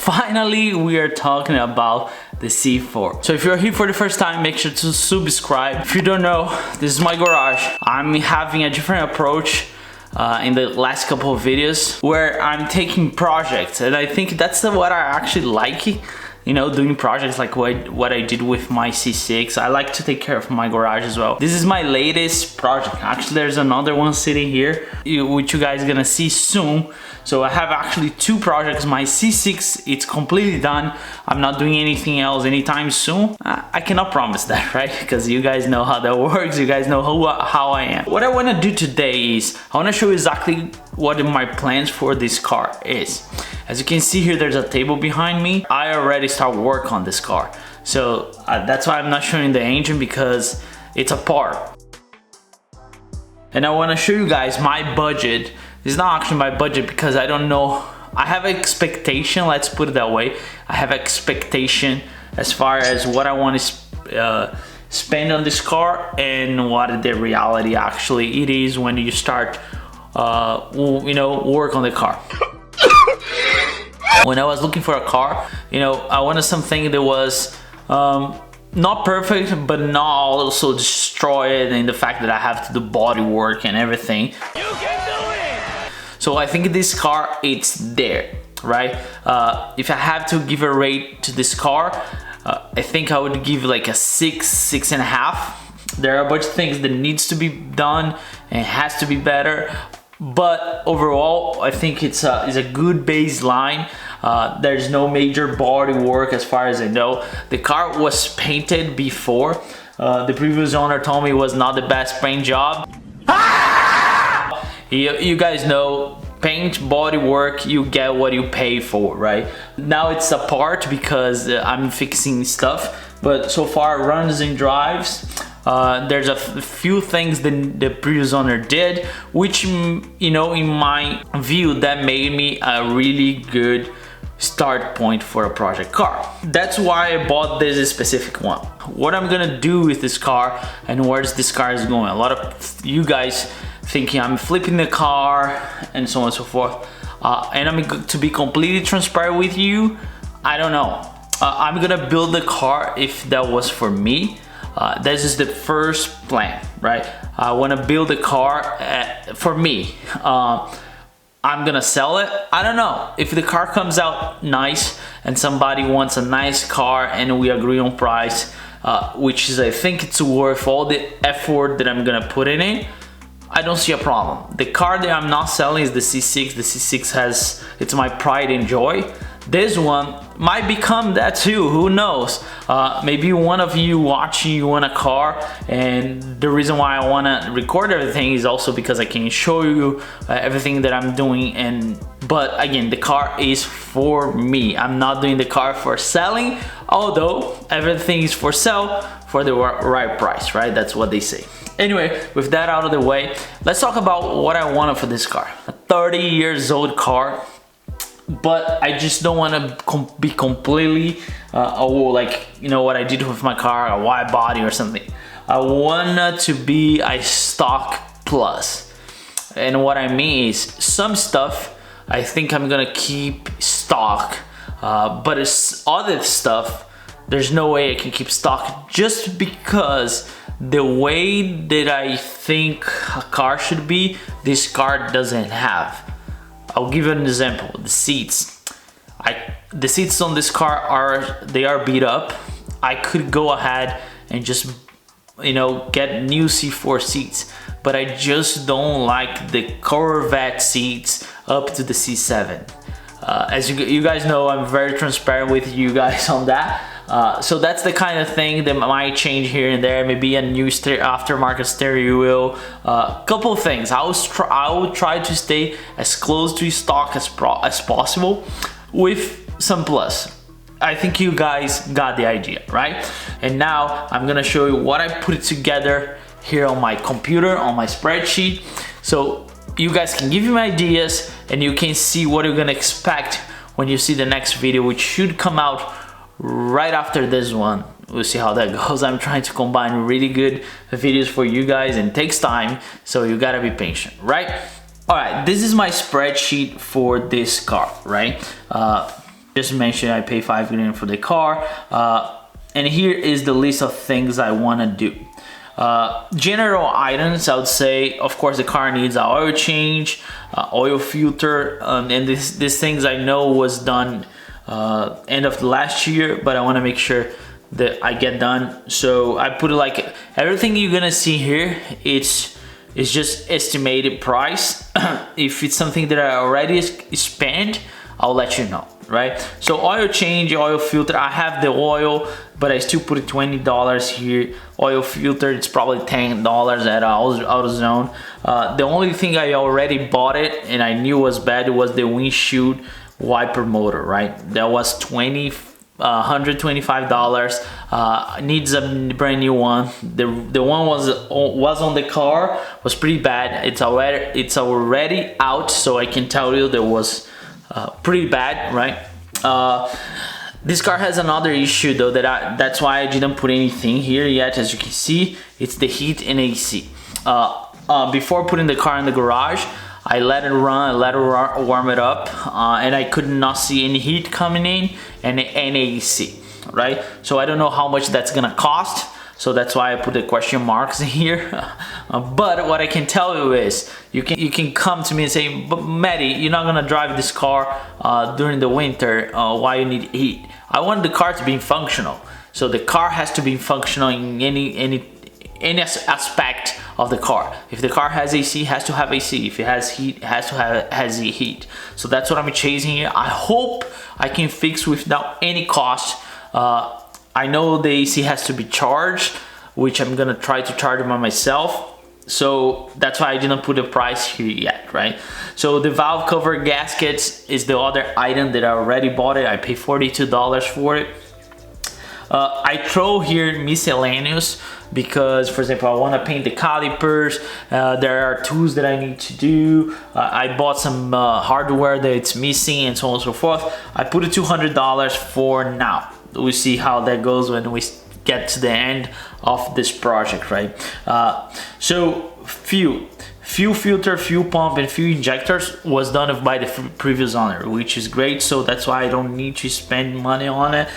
finally we are talking about the C4. So if you're here for the first time, make sure to subscribe. If you don't know, this is my garage. I'm having a different approach in the last couple of videos where I'm taking projects, and I think that's what I actually like, you know, doing projects like what I did with my C6. I like to take care of my garage as well. This is my latest project. Actually, there's another one sitting here, which you guys are gonna see soon. So I have actually two projects. My C6, it's completely done. I'm not doing anything else anytime soon. I cannot promise that, right? Because you guys know how that works. You guys know how I am. What I wanna do today is, I wanna show you exactly what my plans for this car is. As you can see here, there's a table behind me. I already start work on this car. So that's why I'm not showing the engine, because it's a part. And I wanna show you guys my budget. It's not actually my budget because I don't know. I have expectation, let's put it that way. I have expectation as far as what I want to spend on this car and what the reality actually it is when you start, you know, work on the car. When I was looking for a car, you know, I wanted something that was not perfect, but not also destroyed in the fact that I have to do body work and everything. You can do it! So I think this car, it's there, right? If I have to give a rate to this car, I think I would give like a 6.5. There are a bunch of things that needs to be done and has to be better. But overall, I think it's a good baseline. There's no major body work as far as I know. The car was painted before. The previous owner told me it was not the best paint job. You guys know, paint, body work, you get what you pay for, right? Now it's apart because I'm fixing stuff, but so far runs and drives. There's a few things that the previous owner did, which, you know, in my view, that made me a really good start point for a project car. That's why I bought this specific one. What I'm gonna do with this car and where this car is going. A lot of you guys thinking I'm flipping the car and so on and so forth. And I'm to be completely transparent with you, I don't know. I'm gonna build the car if that was for me. This is the first plan, right? I want to build a car for me. I'm gonna sell it. I don't know if the car comes out nice and somebody wants a nice car and we agree on price, which is, I think it's worth all the effort that I'm gonna put in it. I don't see a problem. The car that I'm not selling is the C6. The C6 it's my pride and joy. This one might become that too, who knows? Maybe one of you watching, you want a car, and the reason why I want to record everything is also because I can show you everything that I'm doing. But again, the car is for me. I'm not doing the car for selling, although everything is for sale for the right price, right? That's what they say. Anyway, with that out of the way, let's talk about what I wanted for this car. A 30 years old car, but I just don't want to be completely like, you know, what I did with my car, a wide body or something. I want to be a stock plus. And what I mean is, some stuff I think I'm gonna keep stock, but it's other stuff there's no way I can keep stock, just because the way that I think a car should be, this car doesn't have. I'll give you an example. The seats. The seats on this car are beat up. I could go ahead and just, you know, get new C4 seats, but I just don't like the Corvette seats up to the C7. As you guys know, I'm very transparent with you guys on that. So that's the kind of thing that might change here and there. Maybe a new aftermarket stereo wheel, couple of things. I will try to stay as close to stock as possible with some plus. I think you guys got the idea, right? And now I'm gonna show you what I put it together here on my computer, on my spreadsheet, so you guys can give me ideas and you can see what you're gonna expect when you see the next video, which should come out right after this one. We'll see how that goes. I'm trying to combine really good videos for you guys, and it takes time, so you gotta be patient, right? All right, this is my spreadsheet for this car, right? Just mentioned I pay 5 grand for the car. And here is the list of things I want to do. General items, I would say, of course, the car needs an oil change, oil filter, and these things I know was done end of last year, but I want to make sure that I get done. So I put it like everything you're gonna see here, it's just estimated price. If it's something that I already spent, I'll let you know, right? So oil change, oil filter, I have the oil, but I still put $20 here. Oil filter, it's probably $10 at AutoZone. The only thing I already bought it and I knew was bad was the windshield wiper motor, right? That was $125. Needs a brand new one. The one was on the car, was pretty bad. It's already out, so I can tell you that was pretty bad, right? This car has another issue though, that's why I didn't put anything here yet. As you can see, it's the heat and AC. Before putting the car in the garage, I let it run, I let it warm it up, and I could not see any heat coming in and AC, right? So I don't know how much that's gonna cost, so that's why I put the question marks in here. But what I can tell you is, you can come to me and say, but Matty, you're not gonna drive this car during the winter, why you need heat? I want the car to be functional, so the car has to be functional in any aspect of the car. If the car has AC, it has to have AC. If it has heat, it has to have heat. So that's what I'm chasing here. I hope I can fix without any cost. I know the AC has to be charged, which I'm gonna try to charge by myself. So that's why I didn't put a price here yet, right? So the valve cover gaskets is the other item that I already bought it. I paid $42 for it. I throw here miscellaneous because, for example, I want to paint the calipers. There are tools that I need to do. I bought some hardware that it's missing and so on and so forth. I put it $200 for now. We'll see how that goes when we get to the end of this project, right? So fuel filter, fuel pump, and fuel injectors was done by the previous owner, which is great. So that's why I don't need to spend money on it.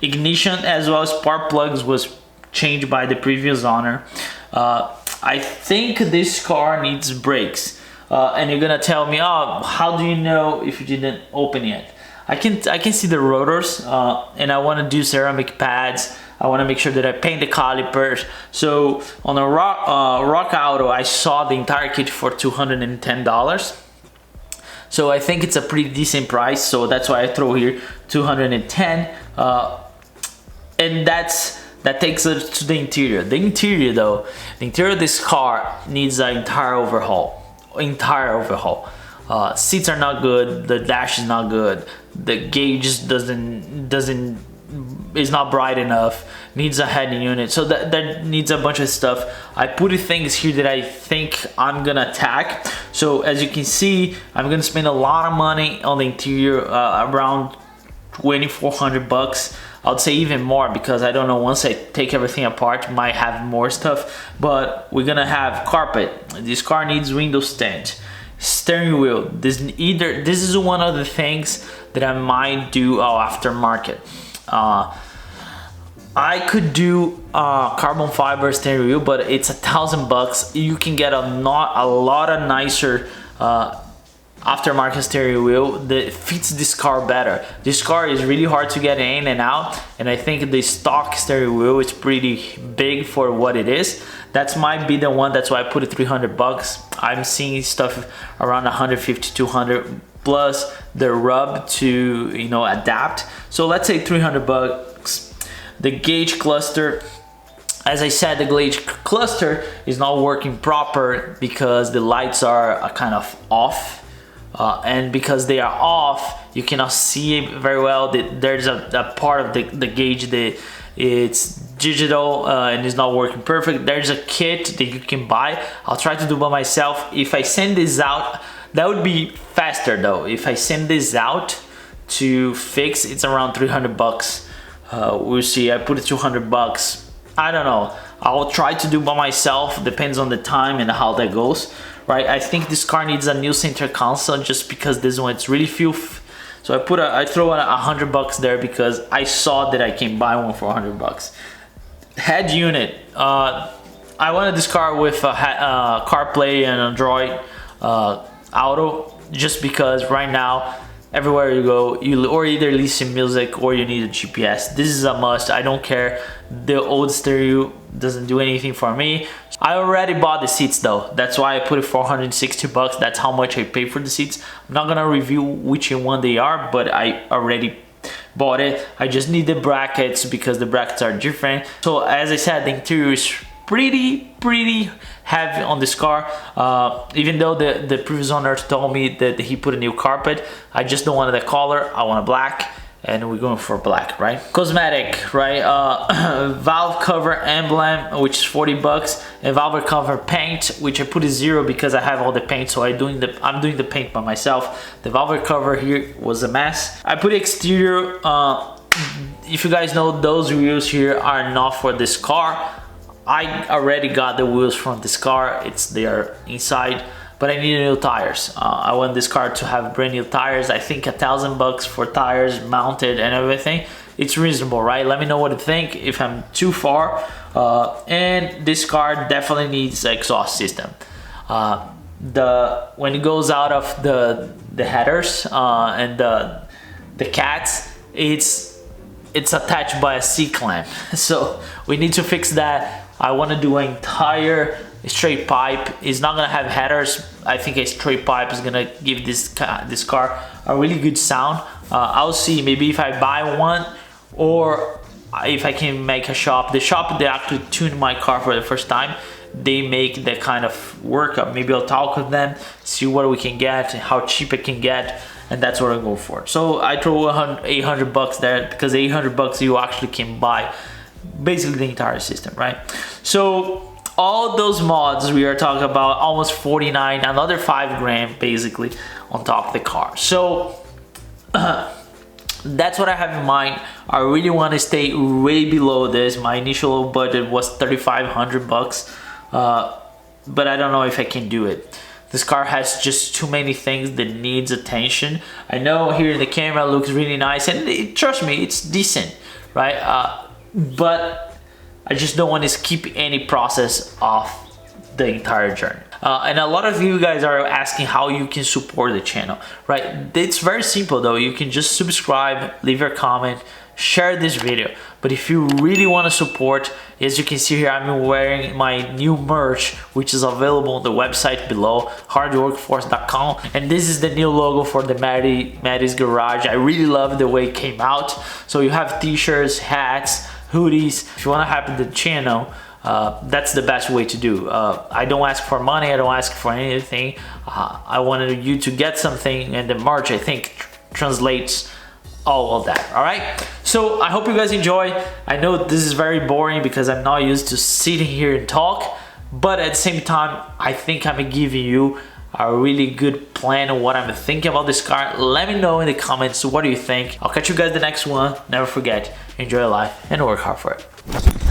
Ignition as well as spark plugs was changed by the previous owner. I think this car needs brakes, and you're gonna tell me, oh, how do you know if you didn't open it? I can see the rotors, and I want to do ceramic pads. I want to make sure that I paint the calipers. So on a Rock Auto, I saw the entire kit for $210. So I think it's a pretty decent price. So that's why I throw here $210, and that takes us to the interior. The interior though, the interior of this car needs an entire overhaul. Seats are not good. The dash is not good. The gauge is not bright enough. Needs a head unit. So that needs a bunch of stuff. I put things here that I think I'm gonna attack. So as you can see, I'm gonna spend a lot of money on the interior, around $2,400. I would say even more, because I don't know, once I take everything apart, might have more stuff. But we're gonna have carpet. This car needs window stand. Steering wheel. This is one of the things that I might do aftermarket. I could do carbon fiber steering wheel, but it's $1,000. You can get a lot of nicer aftermarket steering wheel that fits this car better. This car is really hard to get in and out, and I think the stock steering wheel is pretty big for what it is. That might be the one. That's why I put it $300. I'm seeing stuff around 150, 200 plus the rub to adapt. So let's say $300. The gauge cluster, as I said, the gauge cluster is not working proper because the lights are kind of off. And because they are off, you cannot see it very well. There's a part of the gauge that it's digital and it's not working perfect. There's a kit that you can buy. I'll try to do by myself. If I send this out, that would be faster though. If I send this out to fix, it's around $300. We'll see. I put it $200. I don't know. I'll try to do by myself. Depends on the time and how that goes, right? I think this car needs a new center console, just because this one, it's really So I throw in $100 there because I saw that I can buy one for $100. Head unit. I wanted this car with CarPlay and Android Auto, just because right now everywhere you go, you or either listen music or you need a GPS. This is a must. I don't care. The old stereo doesn't do anything for me. I already bought the seats though. That's why I put it for $160. That's how much I paid for the seats. I'm not gonna review which one they are, but I already bought it. I just need the brackets because the brackets are different. So as I said, the interior is pretty heavy on this car. Even though the previous owner told me that he put a new carpet, I just don't want the color. I want a black, and we're going for black, right? Cosmetic, right? Valve cover emblem, which is $40, and valve cover paint, which I put a 0 because I have all the paint, so I'm doing the paint by myself. The valve cover here was a mess. I put exterior. If you guys know, those wheels here are not for this car. I already got the wheels from this car. They are inside, but I need new tires. I want this car to have brand new tires. I think $1,000 for tires mounted and everything. It's reasonable, right? Let me know what you think if I'm too far. And this car definitely needs an exhaust system. When it goes out of the headers and the cats, it's attached by a C-clamp. So we need to fix that. I want to do an entire straight pipe. It's not gonna have headers. I think a straight pipe is gonna give this car a really good sound. I'll see maybe if I buy one or if I can make a shop. The shop, they actually tuned my car for the first time. They make that kind of workup. Maybe I'll talk with them, see what we can get, how cheap it can get, and that's what I go for. So I throw $800 there because $800 you actually can buy basically the entire system, right? So all those mods we are talking about, almost 49, another 5 grand basically on top of the car. So that's what I have in mind. I really want to stay way below this. My initial budget was $3,500, but I don't know if I can do it. This car has just too many things that needs attention. I know here in the camera it looks really nice, and trust me, it's decent, right? But I just don't want to skip any process of the entire journey. And a lot of you guys are asking how you can support the channel, right? It's very simple though. You can just subscribe, leave your comment, share this video. But if you really want to support, as you can see here, I'm wearing my new merch, which is available on the website below, hardworkforce.com. And this is the new logo for the Maddie's Garage. I really love the way it came out. So you have t-shirts, hats, hoodies. If you want to help the channel, that's the best way to do. I don't ask for money. I don't ask for anything. I wanted you to get something, and the merch, I think, translates all of that. All right, so I hope you guys enjoy. I know this is very boring because I'm not used to sitting here and talk, but at the same time, I think I'm giving you a really good plan of what I'm thinking about this car. Let me know in the comments, what do you think? I'll catch you guys the next one. Never forget, enjoy your life and work hard for it.